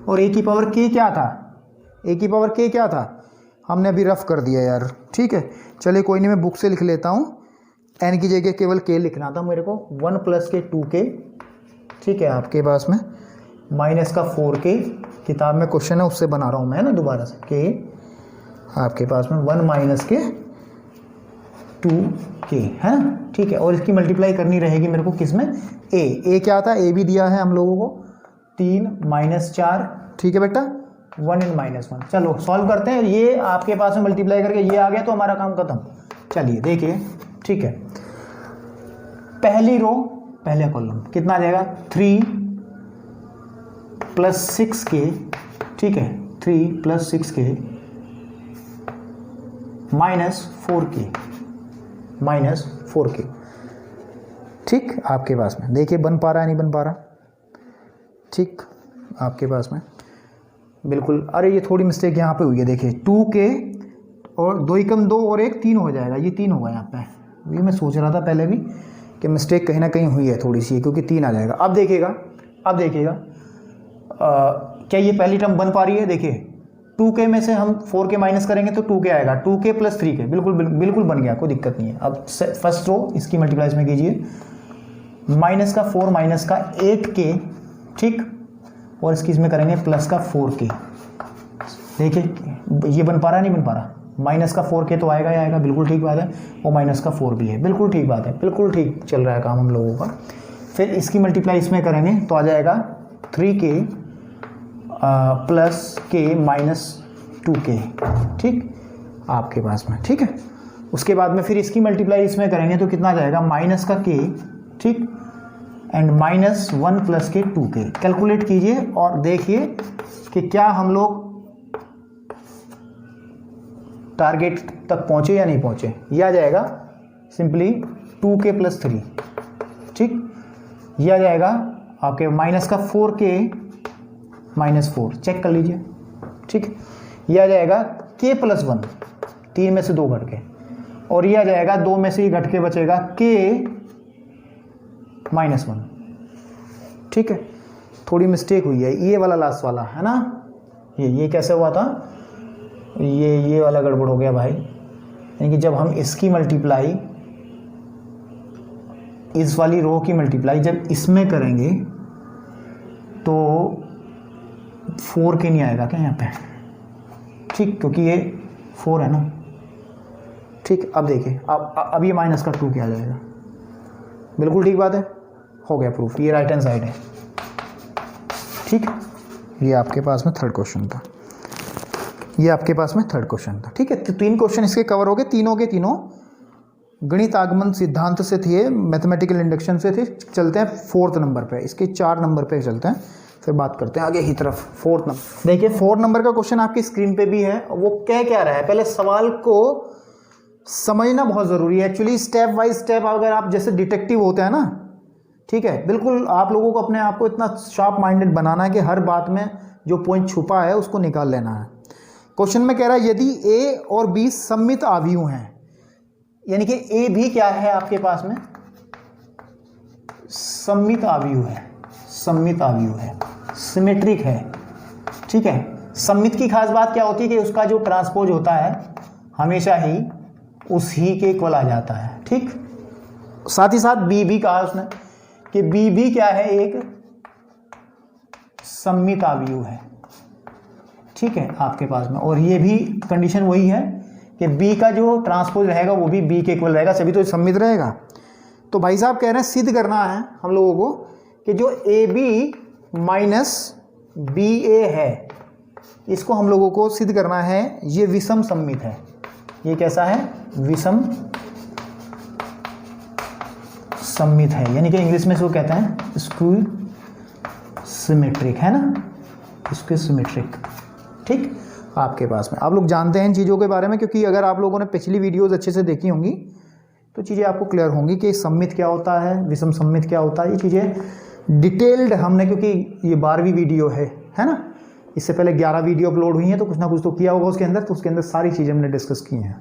और a की पावर k क्या था, a की पावर k क्या था, हमने अभी रफ कर दिया यार, ठीक है। चलिए कोई नहीं, मैं बुक से लिख लेता हूँ, n की जगह केवल k लिखना था मेरे को, 1 + k 2k, ठीक है, आपके पास में माइनस का 4k, किताब में क्वेश्चन है उससे बना रहा हूँ मैं, ना दोबारा से, k आपके पास में 1 - के 2k, है ना, ठीक है। और इसकी मल्टीप्लाई करनी रहेगी मेरे को किस में, a क्या था, a भी दिया है हम लोगों को 3 - 4, ठीक है बेटा, 1 + -1। चलो सॉल्व करते हैं, ये आपके पास में मल्टीप्लाई करके ये आ गया तो हमारा काम खत्म। चलिए देखिए, ठीक है, पहली रो पहले कॉलम कितना आ जाएगा, 3 + 6k, ठीक है, 3 + 6k -4k, ठीक, आपके पास में देखिए बन पा रहा है नहीं बन पा रहा, ठीक, आपके पास में बिल्कुल। अरे ये थोड़ी मिस्टेक यहाँ पे हुई है, देखिए 2k और 2 × 2 और 1 3 हो जाएगा, ये 3 होगा यहाँ पे, ये मैं सोच रहा था पहले भी कि मिस्टेक कहीं ना कहीं हुई है थोड़ी सी, क्योंकि 3 आ जाएगा। अब देखिएगा क्या ये पहली टर्म बन पा रही है, देखिए 2k में से हम 4k माइनस करेंगे तो 2k आएगा, 2k + 3k, बिल्कुल बन गया, कोई दिक्कत नहीं है। अब फर्स्ट रो इसकी मल्टीप्लाई में कीजिए, माइनस का 4 माइनस का 8k, ठीक, और इसकी इसमें करेंगे प्लस का 4k, देखिए ये बन पा रहा नहीं बन पा रहा, माइनस का 4k तो आएगा ही आएगा, बिल्कुल ठीक बात है, और माइनस का 4 भी है, बिल्कुल ठीक बात है, बिल्कुल ठीक चल रहा है काम हम लोगों का। फिर इसकी मल्टीप्लाई इसमें करेंगे तो आ जाएगा 3k + k - 2k, ठीक, आपके पास में, ठीक है। उसके बाद में फिर इसकी मल्टीप्लाई इसमें करेंगे तो कितना आ जाएगा, माइनस का k, ठीक, एंड -1 + k 2k। कैलकुलेट कीजिए और देखिए कि क्या हम लोग टारगेट तक पहुंचे या नहीं पहुंचे। यह आ जाएगा सिंपली 2k + 3, ठीक, यह आ जाएगा आपके माइनस का 4k -4, चेक कर लीजिए, ठीक, यह आ जाएगा k + 1, 3 में से 2 घट के, और यह आ जाएगा 2 में से ही घट के बचेगा k -1, ठीक है। थोड़ी मिस्टेक हुई है, ये वाला लास्ट वाला है ना, ये कैसे हुआ था, ये वाला गड़बड़ हो गया भाई, यानी कि जब हम इसकी मल्टीप्लाई, इस वाली रो की मल्टीप्लाई जब इसमें करेंगे तो 4k नहीं आएगा क्या यहाँ पे, ठीक, क्योंकि ये 4 है ना, ठीक। अब देखिए अब ये माइनस का 2 क्या आ जाएगा, बिल्कुल ठीक बात है, हो गया प्रूफ, ये राइट हैंड साइड है, ठीक। ये आपके पास में थर्ड क्वेश्चन था, ये आपके पास में थर्ड क्वेश्चन था, ठीक है। तो 3 क्वेश्चन इसके कवर हो गए, तीनों के तीनों गणित आगमन सिद्धांत से थे, मैथमेटिकल इंडक्शन से थे। चलते हैं 4th नंबर पे, इसके 4 नंबर पे चलते हैं, फिर बात करते हैं आगे की तरफ। 4th नंबर देखिए, 4 नंबर का क्वेश्चन आपकी स्क्रीन पे भी है, वो कह क्या रहा है, पहले सवाल को समझना बहुत ज़रूरी है एक्चुअली, स्टेप बाय स्टेप। अगर आप जैसे डिटेक्टिव होते हैं ना, ठीक है, बिल्कुल आप लोगों को अपने आप को इतना शार्प माइंडेड बनाना है कि हर बात में जो पॉइंट छुपा है उसको निकाल लेना है। क्वेश्चन में कह रहा है यदि a और b सममित आव्यूह हैं, यानी कि ए भी क्या है आपके पास में, सममित आव्यूह है, सममित आव्यूह है, सिमेट्रिक है। ठीक है, सममित की खास बात क्या होती है कि उसका जो ट्रांसपोज होता है हमेशा ही उस ही के इक्वल आ जाता है। ठीक, साथ ही साथ बी भी कहा उसने कि बी भी क्या है, एक सममित आव्यूह है। ठीक है आपके पास में, और ये भी कंडीशन वही है कि बी का जो ट्रांसपोज रहेगा वो भी बी के इक्वल रहेगा, सभी तो सममित रहेगा। तो भाई साहब कह रहे हैं सिद्ध करना है हम लोगों को कि जो ए बी माइनस बी ए है, इसको हम लोगों को सिद्ध करना है ये विषम सममित है। ये कैसा है, विषम सममित है, यानी कि इंग्लिश में इसको कहते हैं स्क्यू सिमेट्रिक, है ना, स्क्यू सिमेट्रिक। ठीक, आपके पास में आप लोग जानते हैं इन चीज़ों के बारे में, क्योंकि अगर आप लोगों ने पिछली वीडियोस अच्छे से देखी होंगी तो चीज़ें आपको क्लियर होंगी कि सममित क्या होता है, विषम सममित क्या होता है। ये चीज़ें डिटेल्ड हमने, क्योंकि ये 12वीं वीडियो है ना, इससे पहले 11 वीडियो अपलोड हुई हैं, तो कुछ ना कुछ तो किया होगा उसके अंदर, तो उसके अंदर सारी चीज़ें हमने डिस्कस की हैं,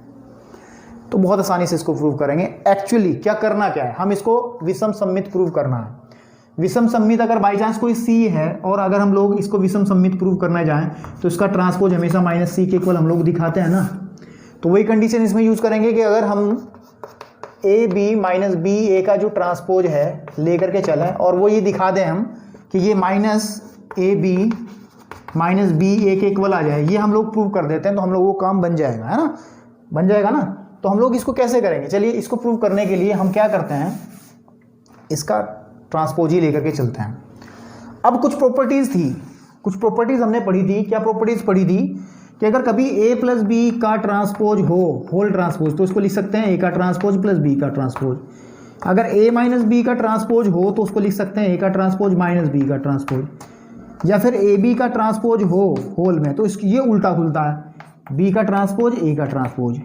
तो बहुत आसानी से इसको प्रूव करेंगे। एक्चुअली क्या करना क्या है, हम इसको विषम सममित प्रूव करना है। विषम सममित अगर बाई चांस कोई सी है और अगर हम लोग इसको विषम सममित प्रूव करना जाएं तो इसका ट्रांसपोज हमेशा माइनस सी के इक्वल हम लोग दिखाते हैं ना, तो वही कंडीशन इसमें यूज करेंगे कि अगर हम ए बी माइनस बी ए का जो ट्रांसपोज है लेकर के चलें और वो ये दिखा दें हम कि ये minus A B minus B A के इक्वल आ जाए, ये हम लोग प्रूव कर देते हैं, तो हम लोग वो काम बन जाएगा, है ना, बन जाएगा ना। तो हम लोग इसको कैसे करेंगे, चलिए इसको प्रूव करने के लिए हम क्या करते हैं, इसका ट्रांसपोज ही लेकर के चलते हैं। अब कुछ प्रॉपर्टीज़ थी, कुछ प्रॉपर्टीज़ हमने पढ़ी थी। क्या प्रॉपर्टीज़ पढ़ी थी कि अगर कभी a प्लस बी का ट्रांसपोज हो, होल ट्रांसपोज, तो इसको लिख सकते हैं a का ट्रांसपोज प्लस b का ट्रांसपोज। अगर a माइनस बी का ट्रांसपोज हो तो उसको लिख सकते हैं a का ट्रांसपोज माइनस b का ट्रांसपोज। या फिर ए बी का ट्रांसपोज हो होल में तो इसकी ये उल्टा खुलता है, b का ट्रांसपोज a का ट्रांसपोज।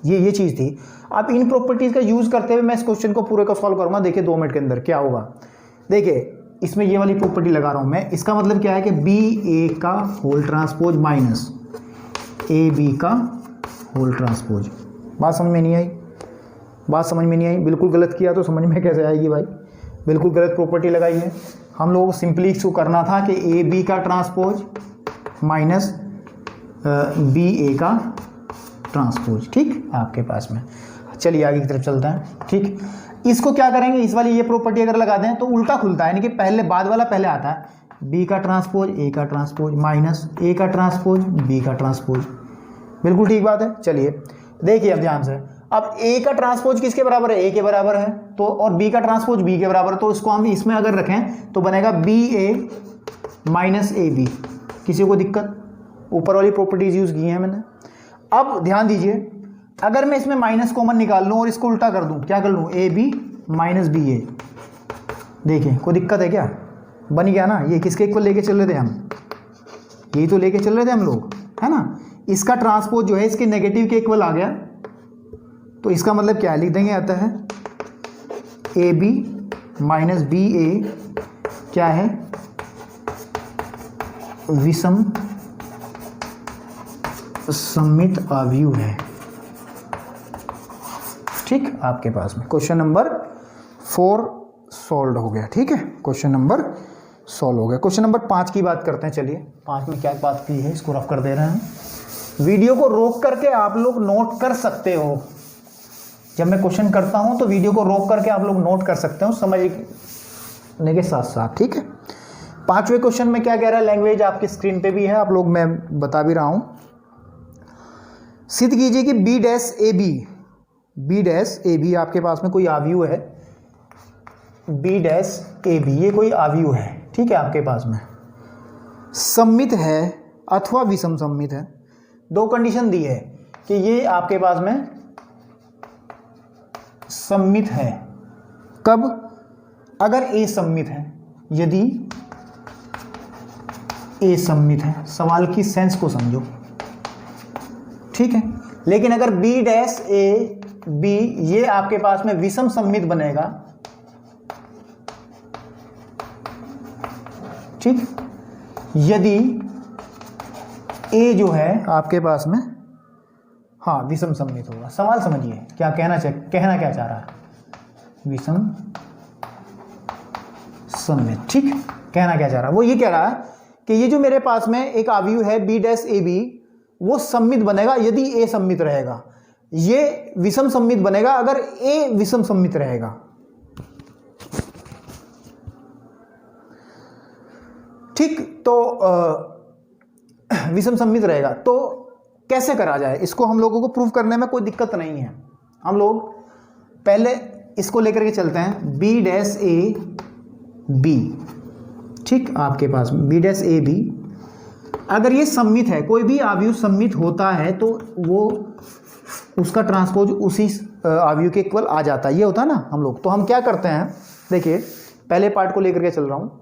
ये चीज़ थी। अब इन प्रॉपर्टीज़ का यूज़ करते हुए मैं इस क्वेश्चन को पूरे का सॉल्व करूँगा। देखिए 2 मिनट के अंदर क्या होगा। देखिए इसमें ये वाली प्रॉपर्टी लगा रहा हूँ मैं, इसका मतलब क्या है कि बी ए का whole transpose minus A B का होल ट्रांसपोज। बात समझ में नहीं आई, बात समझ में नहीं आई, बिल्कुल गलत किया तो समझ में कैसे आएगी भाई, बिल्कुल गलत प्रॉपर्टी लगाई है। हम लोगों को सिंपली इसको करना था कि ए बी का ट्रांसपोज माइनस बी ए का ट्रांसपोज। ठीक, आपके पास में, चलिए आगे की तरफ चलते हैं। ठीक, इसको क्या करेंगे, इस वाली ये प्रॉपर्टी अगर लगा दें तो उल्टा खुलता है, यानी कि पहले बाद वाला पहले आता है, बी का ट्रांसपोज ए का ट्रांसपोज माइनस ए का ट्रांसपोज बी का ट्रांसपोज। बिल्कुल ठीक बात है। चलिए देखिए अब ध्यान से, अब ए का ट्रांसपोज किसके बराबर है, ए के बराबर है, तो और बी का ट्रांसपोज बी के बराबर है, तो इसको हम इसमें अगर रखें तो बनेगा B A minus A B. किसी को दिक्कत, ऊपर वाली प्रॉपर्टीज यूज की हैं मैंने। अब ध्यान दीजिए, अगर मैं इसमें माइनस कॉमन निकाल लूँ और इसको उल्टा कर दूँ, क्या कर लूँ, ए बी माइनस बी ए। देखिए कोई दिक्कत है क्या, बन गया ना। ये किसके इक्वल लेके चल रहे थे हम, यही तो लेके चल रहे थे हम लोग, है ना। इसका ट्रांसपोज जो है इसके नेगेटिव के इक्वल आ गया, तो इसका मतलब क्या है, लिख देंगे आता है ए बी माइनस बी ए क्या है, विषम सममित आव्यूह है। ठीक, आपके पास में क्वेश्चन नंबर 4 सॉल्व हो गया। ठीक है, क्वेश्चन नंबर सॉल्व हो गया। क्वेश्चन नंबर 5 की बात करते हैं। चलिए 5 में क्या बात की है, इसको रफ कर दे रहे हैं। वीडियो को रोक करके आप लोग नोट कर सकते हो, जब मैं क्वेश्चन करता हूं तो वीडियो को रोक करके आप लोग नोट कर सकते हो समझने के साथ साथ। ठीक है, 5वें क्वेश्चन में क्या कह रहा है, लैंग्वेज आपकी स्क्रीन पे भी है, आप लोग, मैं बता भी रहा हूं। सिद्ध कीजिए कि बी डैश ए बी आपके पास में कोई आव्यूह है, बी डैश ए बी ये कोई आव्यूह है। ठीक है, आपके पास में सममित है अथवा विषम सममित है। 2 कंडीशन दी है कि ये आपके पास में सममित है। कब, अगर ए सममित है, यदि ए सममित है। सवाल की सेंस को समझो, ठीक है। लेकिन अगर बी डैश ए बी ये आपके पास में विषम सममित बनेगा, ठीक, यदि ए जो है आपके पास में हाँ विषम सम्मित होगा। सवाल समझिए क्या कहना क्या चाह रहा है, विषम सम्मित, ठीक। कहना क्या चाह रहा है, वो ये कह रहा है कि ये जो मेरे पास में एक आव्यूह है बी डैश ए बी, वो सम्मित बनेगा यदि ए सम्मित रहेगा, ये विषम सम्मित बनेगा अगर ए विषम सम्मित रहेगा। ठीक, तो विषम सम्मित रहेगा। तो कैसे करा जाए इसको, हम लोगों को प्रूव करने में कोई दिक्कत नहीं है। हम लोग पहले इसको लेकर के चलते हैं, बी डैश ए बी, ठीक, आपके पास बी डैश ए बी, अगर ये सम्मित है, कोई भी आव्यूह सम्मित होता है तो वो उसका ट्रांसपोज उसी आव्यूह के इक्वल आ जाता है, ये होता है ना हम लोग। तो हम क्या करते हैं, देखिए पहले पार्ट को लेकर के चल रहा हूँ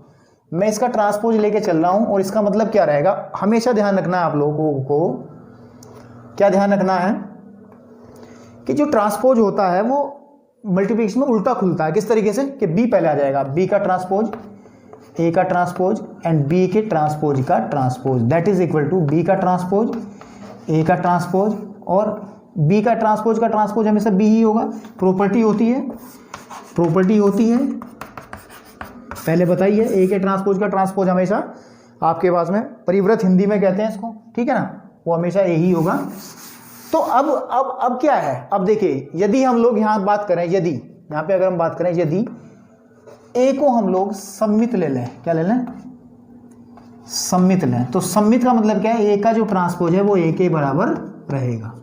मैं, इसका ट्रांसपोज लेके चल रहा हूँ, और इसका मतलब क्या रहेगा, हमेशा ध्यान रखना है आप लोगों को, क्या ध्यान रखना है कि जो ट्रांसपोज होता है वो मल्टीप्लिकेशन में उल्टा खुलता है। किस तरीके से कि बी पहले आ जाएगा, बी का ट्रांसपोज ए का ट्रांसपोज एंड बी के ट्रांसपोज का transpose, that is equal to B का ट्रांसपोज ए का ट्रांसपोज, और बी का ट्रांसपोज हमेशा बी ही होगा। प्रॉपर्टी होती है पहले बताइए, ए के ट्रांसपोज का ट्रांसपोज हमेशा आपके पास में परिवृत हिंदी में कहते हैं इसको, ठीक है ना, वो हमेशा ए ही होगा। तो अब क्या है, अब देखिए यदि हम लोग यहाँ बात करें, यदि यहाँ पे अगर हम बात करें, यदि ए को हम लोग सम्मित ले लें, क्या ले लें, सम्मित लें, तो सम्मित का मतलब क्या है, ए का जो ट्रांसपोज है वो ए के बराबर रहेगा।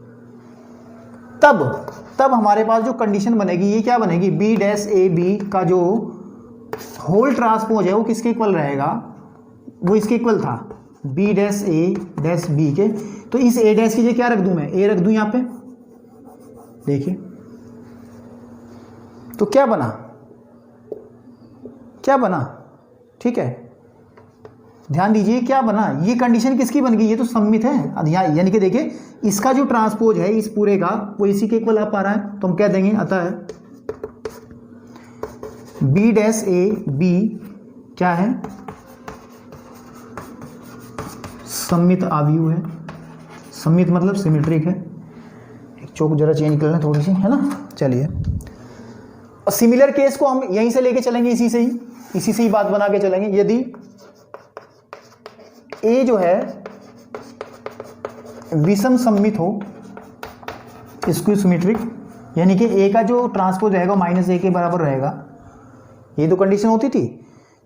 तब हमारे पास जो कंडीशन बनेगी, ये क्या बनेगी, बी डैश ए बी का जो होल ट्रांसपोज है वो किसके इक्वल रहेगा, वो इसके इक्वल था बी डैश ए डैश बी के। तो इस ए डैश की जगह क्या रख दूं मैं, ए रख दूं यहाँ पे, देखिए तो क्या बना, ठीक है, ध्यान दीजिए क्या बना, ये कंडीशन किसकी बन गई, ये तो सम्मित है, यानी कि देखिए इसका जो ट्रांसपोज है इस पूरे का वो इसी के इक्वल आ पा रहा है, तो हम क्या देंगे, अतः बी डैश ए बी क्या है, सम्मित आव्यूह है। सम्मित मतलब सिमेट्रिक है। एक चौक जरा चेंज कर लें थोड़ी सी, है ना, चलिए। और सिमिलर केस को हम यहीं से लेके चलेंगे, इसी से ही बात बना के चलेंगे। यदि ए जो है विषम सम्मित हो, स्क्यू सिमेट्रिक, यानी कि ए का जो ट्रांसपोज रहेगा माइनस ए के बराबर रहेगा, ये तो कंडीशन होती थी।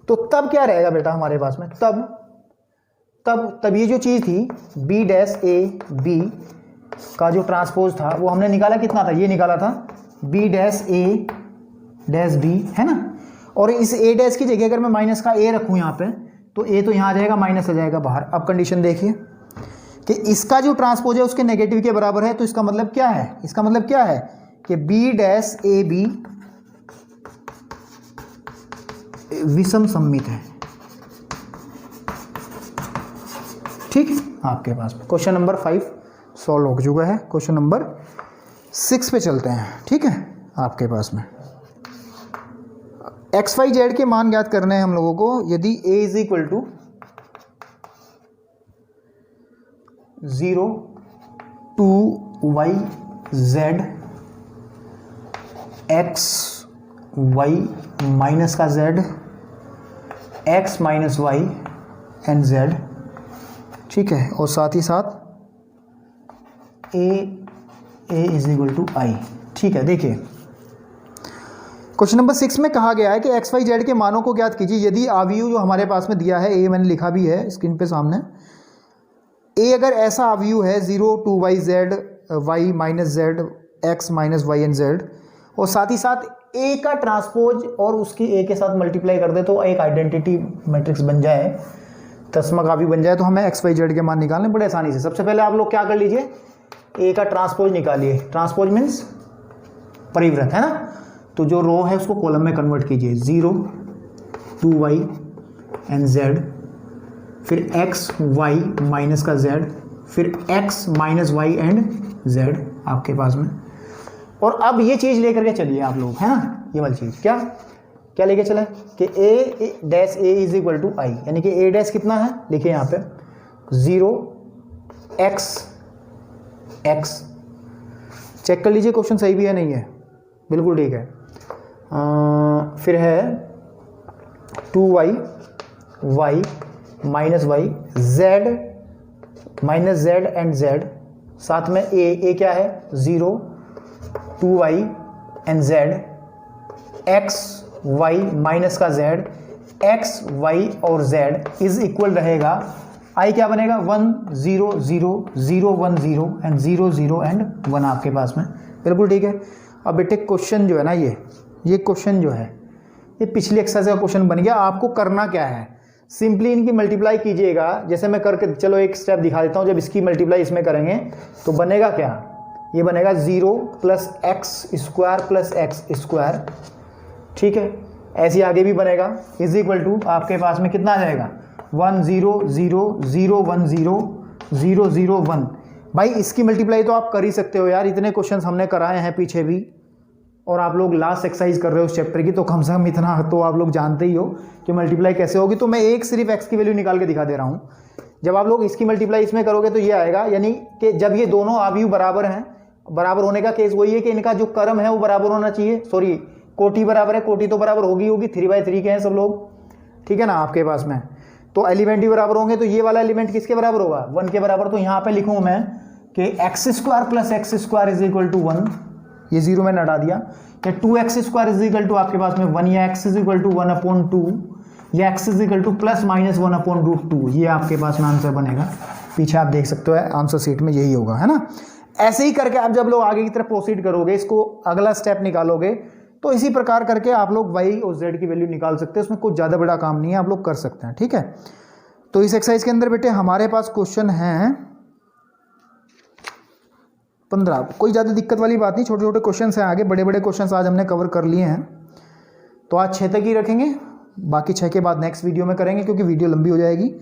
तो तब क्या रहेगा बेटा हमारे पास में, तब ये जो चीज़ थी बी डैश ए बी का जो ट्रांसपोज था वो हमने निकाला, कितना था, ये निकाला था बी डैश ए डैश बी, है ना। और इस ए डैश की जगह अगर मैं माइनस का ए रखूँ यहाँ पे, तो ए तो यहाँ आ जाएगा, माइनस आ जाएगा बाहर। अब कंडीशन देखिए कि इसका जो ट्रांसपोज है उसके नेगेटिव के बराबर है, तो इसका मतलब क्या है, इसका मतलब क्या है कि बी डैश ए बी विषम सम्मित है, ठीक। आपके पास क्वेश्चन नंबर 5 सॉल्व हो चुका है। क्वेश्चन नंबर 6 पे चलते हैं, ठीक है। आपके पास में एक्स वाई जेड के मान ज्ञात करने हैं हम लोगों को। यदि a is equal to 0 2 y z x y minus का z x minus Y and z, ठीक है, और साथ ही साथ a is equal to i, ठीक है। देखिए क्वेश्चन नंबर 6 में कहा गया है कि एक्स वाई जेड के मानों को ज्ञात कीजिए यदि आव्यूह जो हमारे पास में दिया है, ए मैंने लिखा भी है स्क्रीन पे सामने, ए अगर ऐसा आव्यूह है 0 2 y z y minus z x minus Y and z, और साथ ही साथ ए का ट्रांसपोज और उसकी ए के साथ मल्टीप्लाई कर दे तो एक आइडेंटिटी मैट्रिक्स बन जाए, तस्मा का भी बन जाए, तो हमें एक्स वाई जेड के मान निकालने बड़े आसानी से। सबसे पहले आप लोग क्या कर लीजिए, ए का ट्रांसपोज निकालिए, ट्रांसपोज मीन्स परिवृत, है ना। तो जो रो है उसको कॉलम में कन्वर्ट कीजिए, 0 2 y एंड z, फिर x y माइनस का z, फिर x minus Y and z आपके पास में। और अब ये चीज़ लेकर के चलिए आप लोग, है ना, ये वाली चीज़ क्या लेके चले कि a dash a is equal to I, यानी कि a डैश कितना है, देखिए यहाँ पे 0 x चेक कर लीजिए क्वेश्चन सही भी है नहीं है, बिल्कुल ठीक है। फिर है 2y y minus Y z minus z and z, साथ में a क्या है 0, 2y and z, x y minus का z, x y और z इज इक्वल रहेगा, i क्या बनेगा 1 0 0 0 1 0 एंड 0 0 एंड 1 आपके पास में, बिल्कुल ठीक है। अब बेटे क्वेश्चन जो है ना, ये क्वेश्चन जो है ये पिछली एक्सरसाइज का क्वेश्चन बन गया। आपको करना क्या है, सिंपली इनकी मल्टीप्लाई कीजिएगा, जैसे मैं करके चलो एक स्टेप दिखा देता हूँ। जब इसकी मल्टीप्लाई इसमें करेंगे तो बनेगा क्या, ये बनेगा 0 plus X square plus X square, ठीक है। ऐसे आगे भी बनेगा, इज इक्वल टू आपके पास में कितना आ जाएगा 1 0 0 0 1 0 0 0 1। भाई इसकी मल्टीप्लाई तो आप कर ही सकते हो यार, इतने क्वेश्चंस हमने कराए हैं पीछे भी, और आप लोग लास्ट एक्सरसाइज कर रहे हो उस चैप्टर की, तो कम से कम इतना तो आप लोग जानते ही हो कि मल्टीप्लाई कैसे होगी। तो मैं एक सिर्फ एक्स की वैल्यू निकाल के दिखा दे रहा हूँ। जब आप लोग इसकी मल्टीप्लाई इसमें करोगे तो ये आएगा, यानी कि जब ये दोनों अवयव बराबर हैं, बराबर होने का केस वही है कि इनका जो क्रम है वो बराबर होना चाहिए, सॉरी कोटि बराबर है, कोटि तो बराबर होगी 3/3 के हैं सब लोग, ठीक है ना आपके पास में। तो एलिमेंट भी बराबर होंगे, तो ये वाला एलिमेंट किसके बराबर होगा 1 के बराबर। तो यहाँ पे लिखूँ मैं कि X square plus X square is equal to 1, ये 0 मैंने हटा दिया, या 2x square is equal to आपके पास में 1, या x इज इक्वल टू 1/2, या x is equal two plus minus 1/√2, ये आपके पास में आंसर बनेगा। पीछे आप देख सकते हो आंसर शीट में यही होगा, है ना। ऐसे ही करके आप जब लोग आगे की तरफ प्रोसीड करोगे, इसको अगला स्टेप निकालोगे, तो इसी प्रकार करके आप लोग y और z की वैल्यू निकाल सकते हैं। उसमें कुछ ज़्यादा बड़ा काम नहीं है, आप लोग कर सकते हैं, ठीक है। तो इस एक्सरसाइज के अंदर बेटे हमारे पास क्वेश्चन है 15। कोई ज़्यादा दिक्कत वाली बात नहीं, छोटे छोटे क्वेश्चंस हैं आगे, बड़े बड़े क्वेश्चंस आज हमने कवर कर लिए हैं। तो आज 6 तक ही रखेंगे, बाकी 6 के बाद नेक्स्ट वीडियो में करेंगे, क्योंकि वीडियो लंबी हो जाएगी,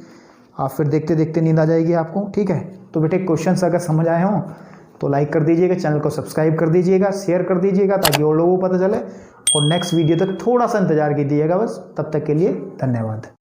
आप फिर देखते देखते नींद आ जाएगी आपको, ठीक है। तो बेटे क्वेश्चंस अगर समझ आए हों तो लाइक कर दीजिएगा, चैनल को सब्सक्राइब कर दीजिएगा, शेयर कर दीजिएगा ताकि और लोगों को पता चले, और नेक्स्ट वीडियो तक थोड़ा सा इंतजार कीजिएगा बस। तब तक के लिए धन्यवाद।